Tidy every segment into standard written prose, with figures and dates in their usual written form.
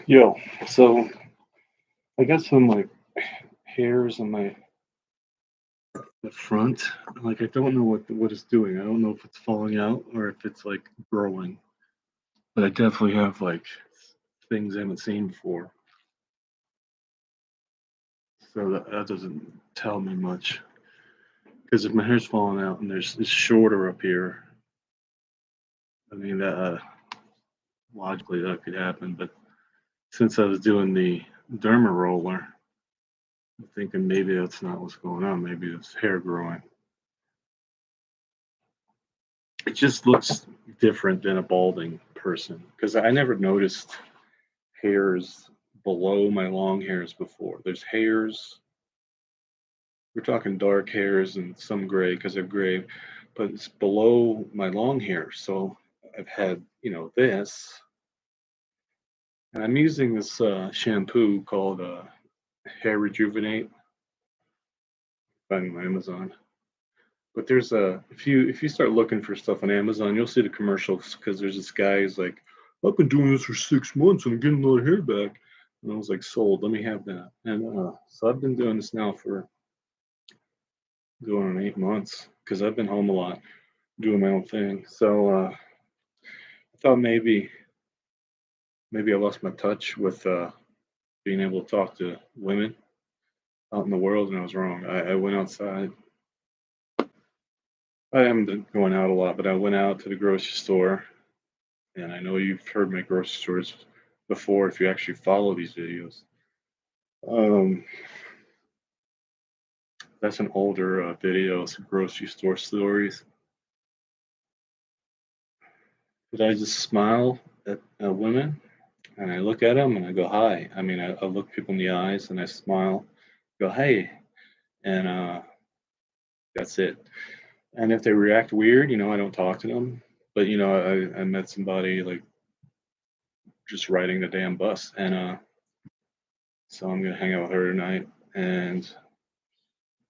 Yo, so I got some like hairs on my the front. Like I don't know what it's doing. I don't know if it's falling out or if it's like growing. But I definitely have like things I haven't seen before. So that doesn't tell me much. Because if my hair's falling out and it's shorter up here, I mean that logically that could happen. But since I was doing the derma roller, I'm thinking maybe that's not what's going on. Maybe it's hair growing. It just looks different than a balding person because I never noticed hairs below my long hairs before. There's hairs, we're talking dark hairs and some gray because they're gray, but it's below my long hair. So I've had, this, and I'm using this shampoo called Hair Rejuvenate on Amazon. But there's a if you start looking for stuff on Amazon, you'll see the commercials because there's this guy who's like, I've been doing this for 6 months and I'm getting all the hair back. And I was like, sold, let me have that. And so I've been doing this now for going on 8 months because I've been home a lot doing my own thing. So I thought maybe I lost my touch with being able to talk to women out in the world, and I was wrong. I went outside. I haven't been going out a lot, but I went out to the grocery store, and I know you've heard my grocery stores before if you actually follow these videos. Um, that's an older video, it's grocery store stories. But I just smile at women, and I look at them, and I go, hi. I mean, I look people in the eyes, and I smile, go, hey, and that's it. And if they react weird, I don't talk to them. But I met somebody like just riding the damn bus, and so I'm gonna hang out with her tonight. And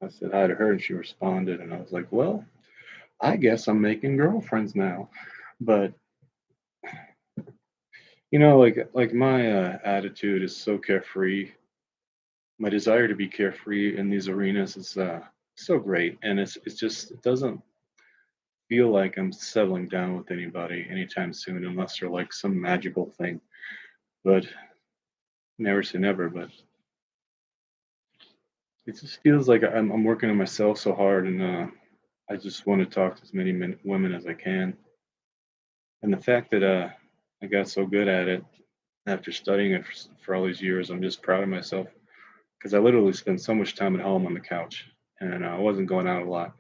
I said hi to her, and she responded, and I was like, well, I guess I'm making girlfriends now. But like my attitude is so carefree. My desire to be carefree in these arenas is so great, and it's just it doesn't feel like I'm settling down with anybody anytime soon, unless they're like some magical thing. But never say never. But it just feels like I'm working on myself so hard, and I just want to talk to as many women as I can. And the fact that I got so good at it after studying it for all these years, I'm just proud of myself because I literally spend so much time at home on the couch, and I wasn't going out a lot.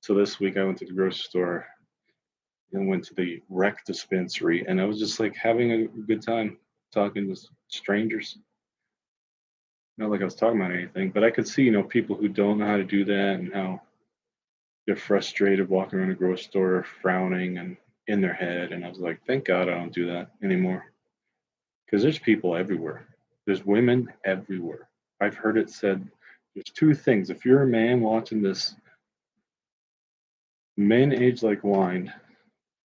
So this week I went to the grocery store and went to the rec dispensary, and I was just like having a good time talking to strangers. Not like I was talking about anything, but I could see, people who don't know how to do that and how they're frustrated walking around a grocery store, frowning and in their head. And I was like, thank God I don't do that anymore. Because there's people everywhere. There's women everywhere. I've heard it said there's two things. If you're a man watching this, men age like wine.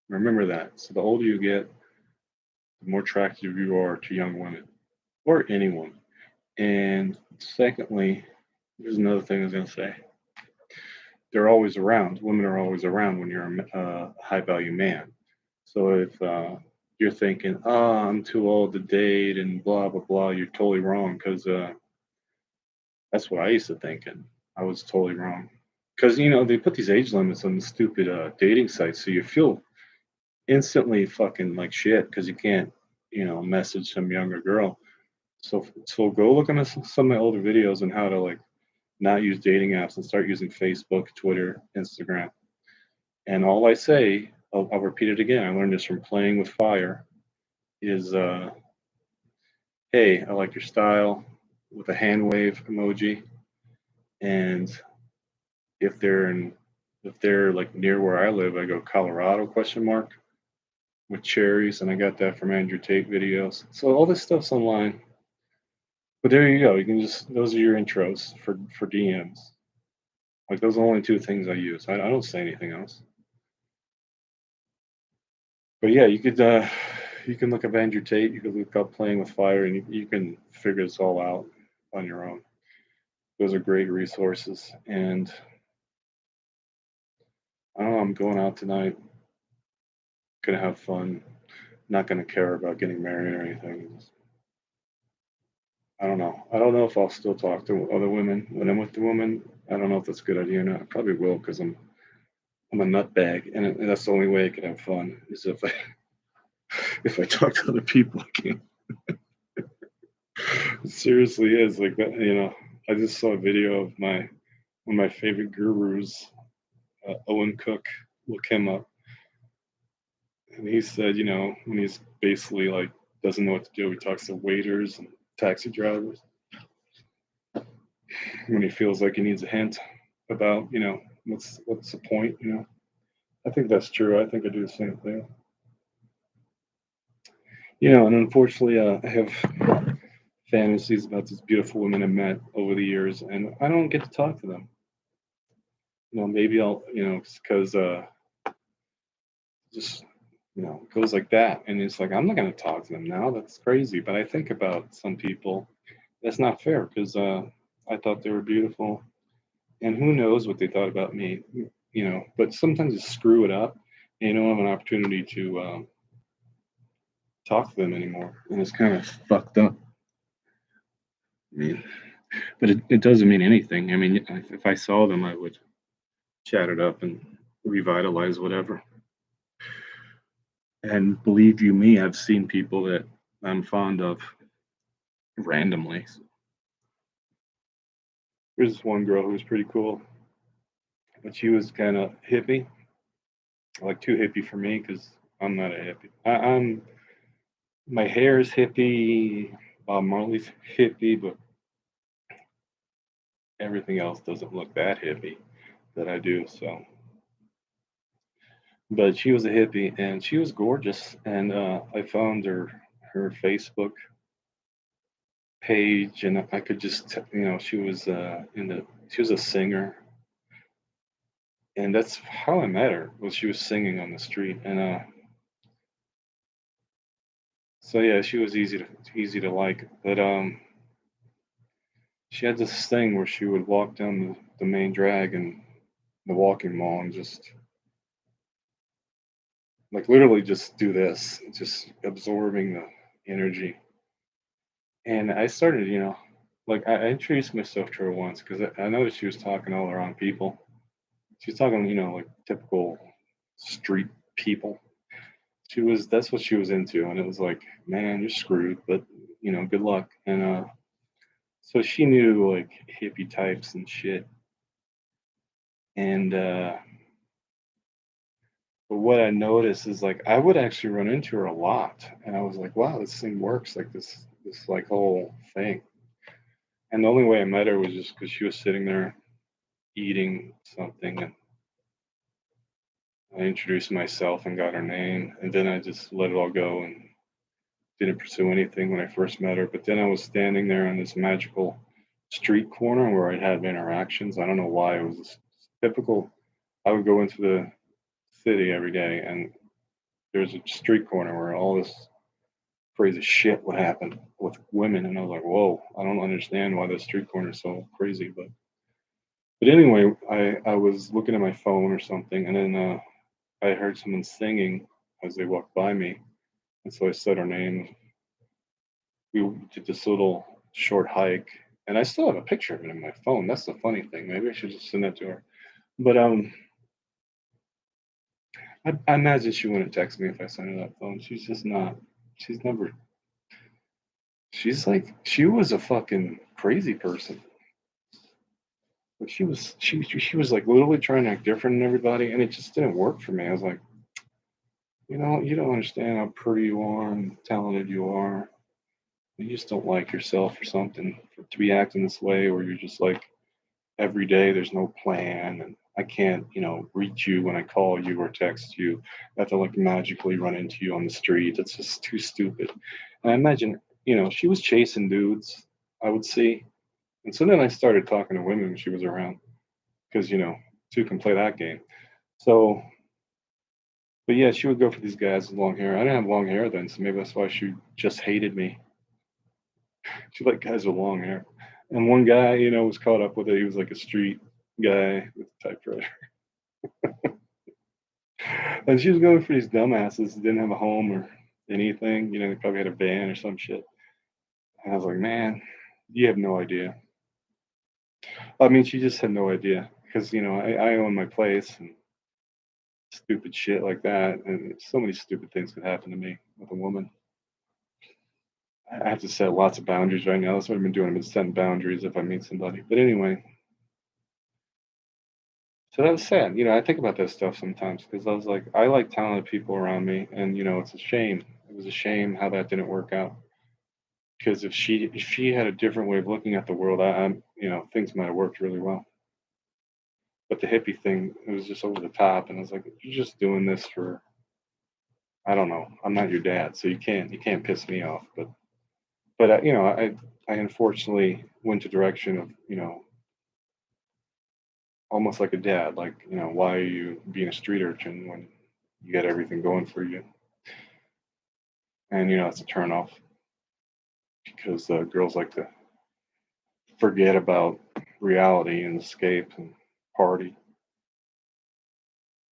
Remember that. So the older you get, the more attractive you are to young women or anyone. And secondly, there's another thing I was going to say. They're always around. Women are always around when you're a high value man. So if you're thinking, oh, I'm too old to date and blah, blah, blah, you're totally wrong because that's what I used to think. And I was totally wrong. Because, they put these age limits on the stupid dating sites. So you feel instantly fucking like shit because you can't, message some younger girl. So go look at some of my older videos on how to like not use dating apps and start using Facebook, Twitter, Instagram. And all I say, I'll repeat it again. I learned this from playing with fire. Is hey, I like your style with a hand wave emoji, and if they're like near where I live, I go Colorado question mark with cherries, and I got that from Andrew Tate videos. So all this stuff's online. But there you go. You can just those are your intros for DMs. Like those are the only two things I use. I don't say anything else. But yeah, you could You can look up Andrew Tate, you can look up Playing with Fire, and you can figure this all out on your own. Those are great resources. And I don't know, I'm going out tonight, gonna have fun, not gonna care about getting married or anything. I don't know. I don't know if I'll still talk to other women when I'm with the woman. I don't know if that's a good idea or not. I probably will because I'm a nutbag, and that's the only way I can have fun is if I if I talk to other people. I can't. It seriously is like that. I just saw a video of one of my favorite gurus, Owen Cook. Look him up, and he said, when he's basically like doesn't know what to do, he talks to waiters and taxi drivers. When he feels like he needs a hint about, what's the point. I think that's true. I think I do the same thing. And unfortunately, I have fantasies about these beautiful women I met over the years, and I don't get to talk to them. Maybe I'll, because just, it goes like that, and it's like I'm not going to talk to them now. That's crazy. But I think about some people. That's not fair because I thought they were beautiful, and who knows what they thought about me. But sometimes you screw it up, and you don't have an opportunity to talk to them anymore, and it's kind of fucked up. I mean, but it doesn't mean anything. I mean, if I saw them, I would chat it up and revitalize whatever. And believe you me, I've seen people that I'm fond of randomly. There's this one girl who was pretty cool, but she was kind of hippie, like too hippie for me because I'm not a hippie. I'm my hair is hippie, Bob Marley's hippie, but everything else doesn't look that hippie that I do. So, but she was a hippie and she was gorgeous, and I found her Facebook page, and I could just she was she was a singer, and that's how I met her. Was she was singing on the street, and so yeah, she was easy to like, but she had this thing where she would walk down the main drag and the walking mall and just like literally just do this, just absorbing the energy. And I started, like I introduced myself to her once because I noticed she was talking to all the wrong people. She was talking, like typical street people. That's what she was into, and it was like, man, you're screwed, but good luck. And so she knew like hippie types and shit. And but what I noticed is like I would actually run into her a lot, and I was like, wow, this thing works, like this like whole thing. And the only way I met her was just because she was sitting there eating something, and I introduced myself and got her name, and then I just let it all go and didn't pursue anything when I first met her. But then I was standing there on this magical street corner where I'd had interactions. I don't know why. It was just typical. I would go into the city every day, and there's a street corner where all this crazy shit would happen with women, and I was like, whoa, I don't understand why the street corner is so crazy. But anyway, I was looking at my phone or something, and then I heard someone singing as they walked by me, and so I said her name. We did this little short hike, and I still have a picture of it in my phone. That's the funny thing. Maybe I should just send that to her. But I imagine she wouldn't text me if I sent her that phone. She's just not. She's never. She's like she was a fucking crazy person. Like she was like literally trying to act different than everybody, and it just didn't work for me. I was like, you don't understand how pretty you are and talented you are. You just don't like yourself or something to be acting this way, where you're just like every day there's no plan, and I can't reach you when I call you or text you. I have to like magically run into you on the street. It's just too stupid. And I imagine she was chasing dudes, I would see. And so then I started talking to women when she was around because two can play that game. So But yeah, she would go for these guys with long hair. I didn't have long hair then, so maybe that's why she just hated me. She liked guys with long hair. And one guy, was caught up with it. He was like a street guy with a typewriter. And she was going for these dumbasses that didn't have a home or anything. They probably had a van or some shit. And I was like, man, you have no idea. I mean, she just had no idea because, I own my place and stupid shit like that. And so many stupid things could happen to me with a woman. I have to set lots of boundaries right now. That's what I've been doing. I've been setting boundaries if I meet somebody. But anyway, so that was sad. I think about that stuff sometimes because I was like, I like talented people around me. And, it's a shame. It was a shame how that didn't work out. Because if she had a different way of looking at the world, things might have worked really well. But the hippie thing, it was just over the top, and I was like, you're just doing this for, I don't know. I'm not your dad, so you can't piss me off. But I unfortunately went the direction of almost like a dad, like why are you being a street urchin when you got everything going for you? And it's a turnoff because girls like to forget about reality and escape and party.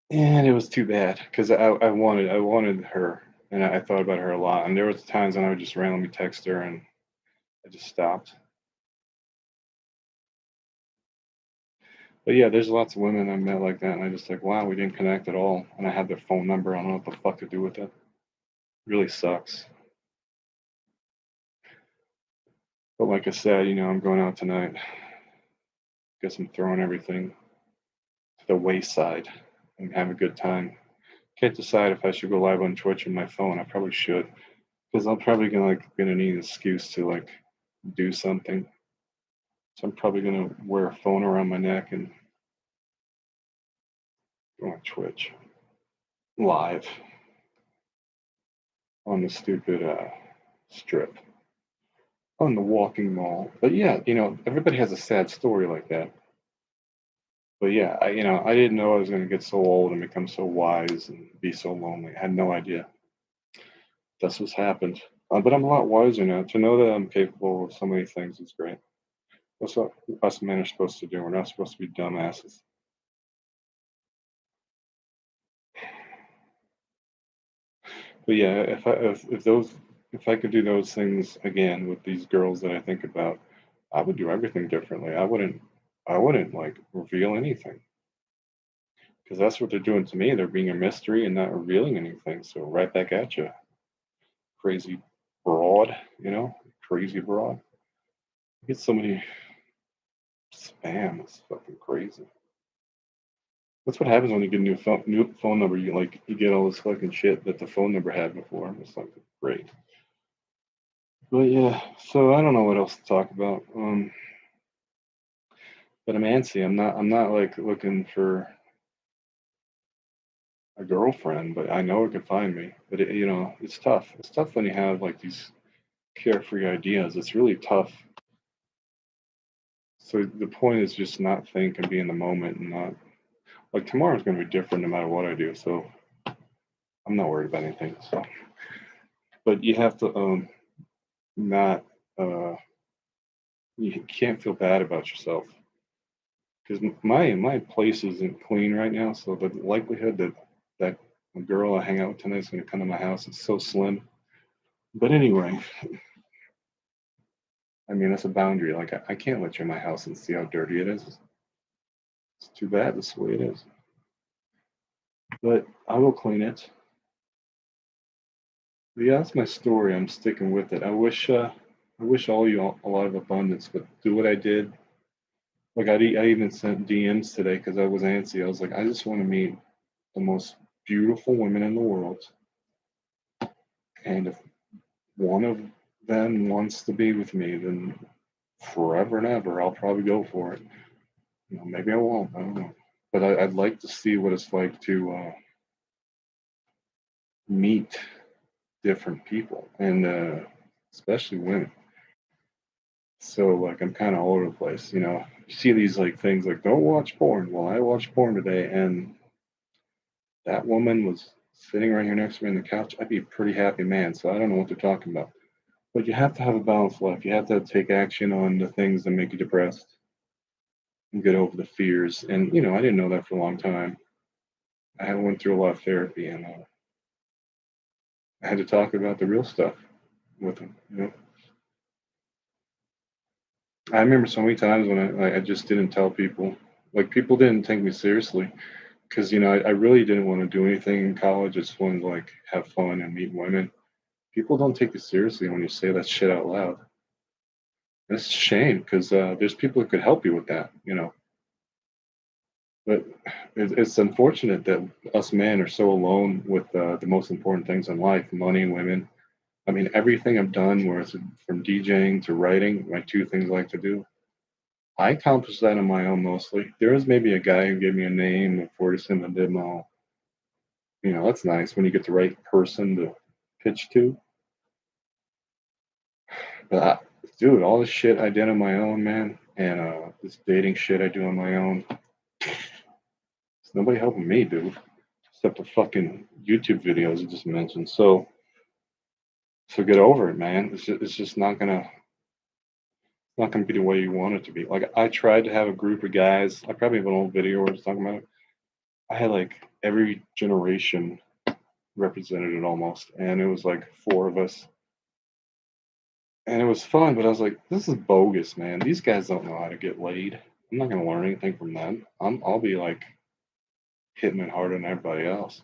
And it was too bad because I wanted her, and I thought about her a lot. And there was times when I would just randomly text her, and I just stopped. But yeah, there's lots of women I met like that, and I just like, wow, we didn't connect at all. And I had their phone number. I don't know what the fuck to do with it. Really sucks. But like I said, I'm going out tonight. Guess I'm throwing everything to the wayside and have a good time. Can't decide if I should go live on Twitch on my phone. I probably should, because I'm probably gonna need an excuse to like do something. So I'm probably gonna wear a phone around my neck and go on Twitch live on the stupid strip on the walking mall. But yeah, everybody has a sad story like that. But yeah, I didn't know I was gonna get so old and become so wise and be so lonely. I had no idea. That's what's happened. But I'm a lot wiser now. To know that I'm capable of so many things is great. That's what us men are supposed to do. We're not supposed to be dumbasses. But yeah, if I could do those things again with these girls that I think about, I would do everything differently. I wouldn't like reveal anything because that's what they're doing to me. They're being a mystery and not revealing anything. So right back at you, crazy broad. Crazy broad. Get so many spam. It's fucking crazy. That's what happens when you get a new phone number. You get all this fucking shit that the phone number had before. It's like great. But yeah, so I don't know what else to talk about. But I'm antsy. I'm not like looking for a girlfriend, but I know it could find me. But it's tough. It's tough when you have like these carefree ideas. It's really tough. So the point is just not think and be in the moment and not like tomorrow's going to be different no matter what I do. So I'm not worried about anything. So, but you have to not you can't feel bad about yourself because my place isn't clean right now. So the likelihood that a girl I hang out with tonight is going to come to my house is so slim. But anyway, I mean that's a boundary. Like I can't let you in my house and see how dirty it is. It's too bad. That's the way it is. But I will clean it. But yeah, that's my story. I'm sticking with it. I wish all you a lot of abundance, but do what I did. Like I even sent DMs today because I was antsy. I was like, I just want to meet the most beautiful women in the world, and if one of them wants to be with me, then forever and ever, I'll probably go for it. Maybe I won't. I don't know. But I'd like to see what it's like to meet different people, and especially women. So like I'm kind of all over the place. You see these like things like don't watch porn. Well, I watched porn today, and that woman was sitting right here next to me on the couch, I'd be a pretty happy man. So I don't know what they're talking about. But you have to have a balanced life. You have to take action on the things that make you depressed and get over the fears. And I didn't know that for a long time. I went through a lot of therapy, and I had to talk about the real stuff with them. I remember so many times when I just didn't tell people. Like, people didn't take me seriously because I really didn't want to do anything in college. I just wanted to like have fun and meet women. People don't take you seriously when you say that shit out loud. And it's a shame because there's people who could help you with that. But it's unfortunate that us men are so alone with the most important things in life: money, women. I mean, everything I've done, where it's from DJing to writing, my two things I like to do, I accomplished that on my own mostly. There was maybe a guy who gave me a name for to send a demo. That's nice when you get the right person to pitch to. But dude, all this shit I did on my own, man, and this dating shit I do on my own, there's nobody helping me, dude, except the fucking YouTube videos I just mentioned. So get over it, man. It's just not gonna be the way you want it to be. Like, I tried to have a group of guys. I probably have an old video where I was talking about it. I had like every generation represented it almost, and it was like four of us, and it was fun. But I was like, this is bogus, man. These guys don't know how to get laid. I'm not gonna learn anything from them. I'll be like hitting it harder than everybody else.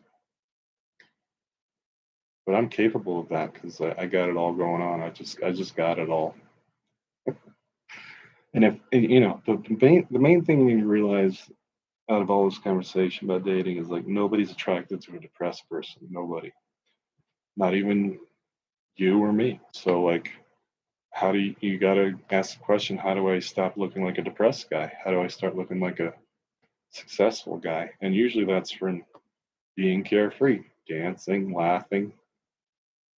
But I'm capable of that because I got it all going on. I just got it all. And if the main thing you need to realize out of all this conversation about dating is like nobody's attracted to a depressed person. Nobody. Not even you or me. So like, how do you gotta ask the question, how do I stop looking like a depressed guy? How do I start looking like a successful guy? And usually that's from being carefree, dancing, laughing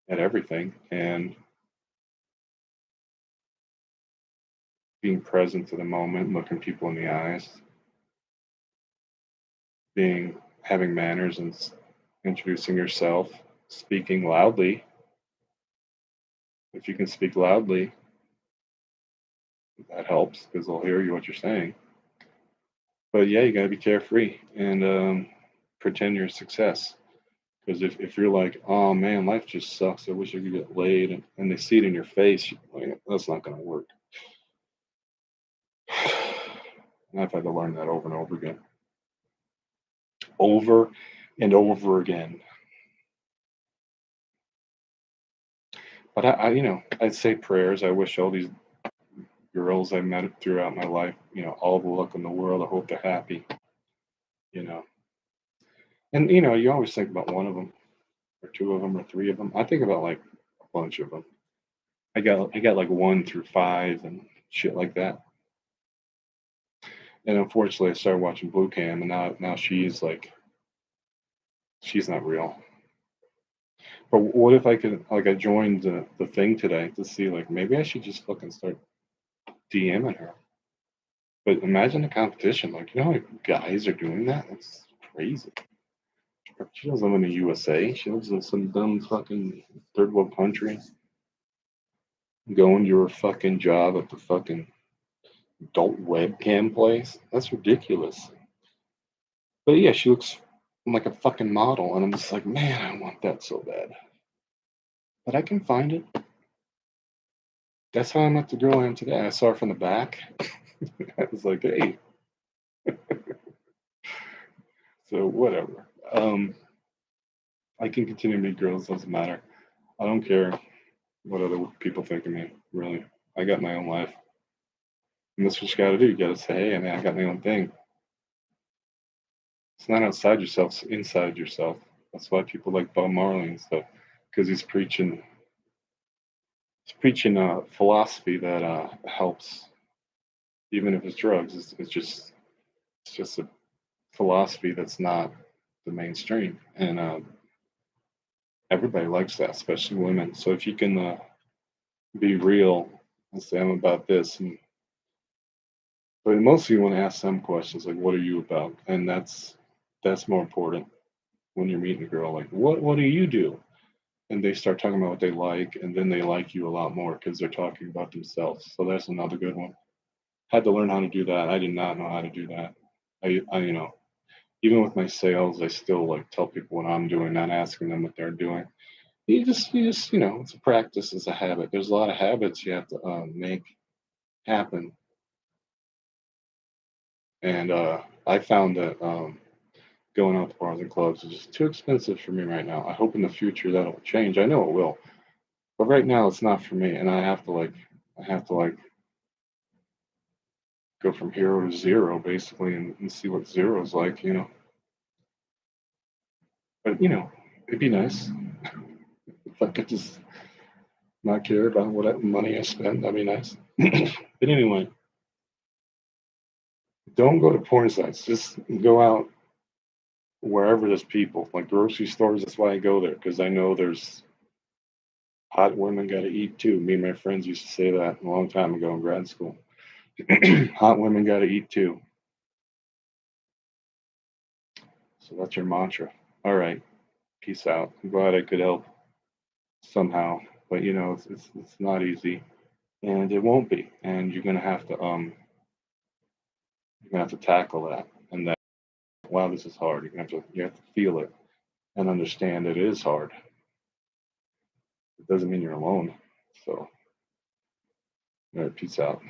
at everything, and being present to the moment, looking people in the eyes, having manners and introducing yourself, speaking loudly. If you can speak loudly, that helps because they'll hear you what you're saying. But yeah, you gotta be carefree and pretend you're a success. Because if you're like, oh man, life just sucks, I wish I could get laid, and they see it in your face, like, that's not gonna work. And I've had to learn that over and over again. Over and over again. But I'd say prayers. I wish all these girls I met throughout my life, all the luck in the world. I hope they're happy, you know. And you always think about one of them, or two of them, or three of them. I think about like a bunch of them. I got like 1 through 5 and shit like that. And unfortunately, I started watching Blue Cam, and now she's not real. But what if I could, like, I joined the thing today to see, like, maybe I should just fucking start DMing her. But imagine the competition. Like, how many guys are doing that? That's crazy. She doesn't live in the USA. She lives in some dumb fucking third world country. Going to her fucking job at the fucking adult webcam place. That's ridiculous. But yeah, she looks like a fucking model, and I'm just like, man, I want that so bad. But I can find it. That's how I met the girl I am today. I saw her from the back. I was like, hey. So whatever. I can continue to meet girls. Doesn't matter. I don't care what other people think of me. Really, I got my own life, and that's what you got to do. You got to say, hey, man, I got my own thing. It's not outside yourself; it's inside yourself. That's why people like Bob Marley and stuff, because he's preaching a philosophy that helps, even if it's drugs. It's just a philosophy that's not the mainstream, and everybody likes that, especially women. So if you can be real and say I'm about this, but mostly you want to ask some questions like, "What are you about?" And that's more important. when you're meeting a girl, like, what do you do? And they start talking about what they like, and then they like you a lot more because they're talking about themselves. So that's another good one. Had to learn how to do that. I did not know how to do that. I even with my sales, I still like tell people what I'm doing, not asking them what they're doing. You just, it's a practice, it's a habit. There's a lot of habits you have to make happen. And I found that going out to bars and clubs is just too expensive for me right now. I hope in the future that'll change. I know it will, but right now it's not for me. And I have to like go from hero to zero basically, and see what zero is like. But it'd be nice if I could just not care about what money I spend. That'd be nice. But anyway, don't go to porn sites. Just go out wherever there's people, like grocery stores. That's why I go there, because I know there's hot women got to eat too. Me and my friends used to say that a long time ago in grad school. Hot women got to eat too. So that's your mantra. All right. Peace out. I'm glad I could help somehow, but it's not easy, and it won't be. And you're gonna have to tackle that. And that, wow, this is hard. You have to feel it and understand it is hard. It doesn't mean you're alone. So, all right, peace out.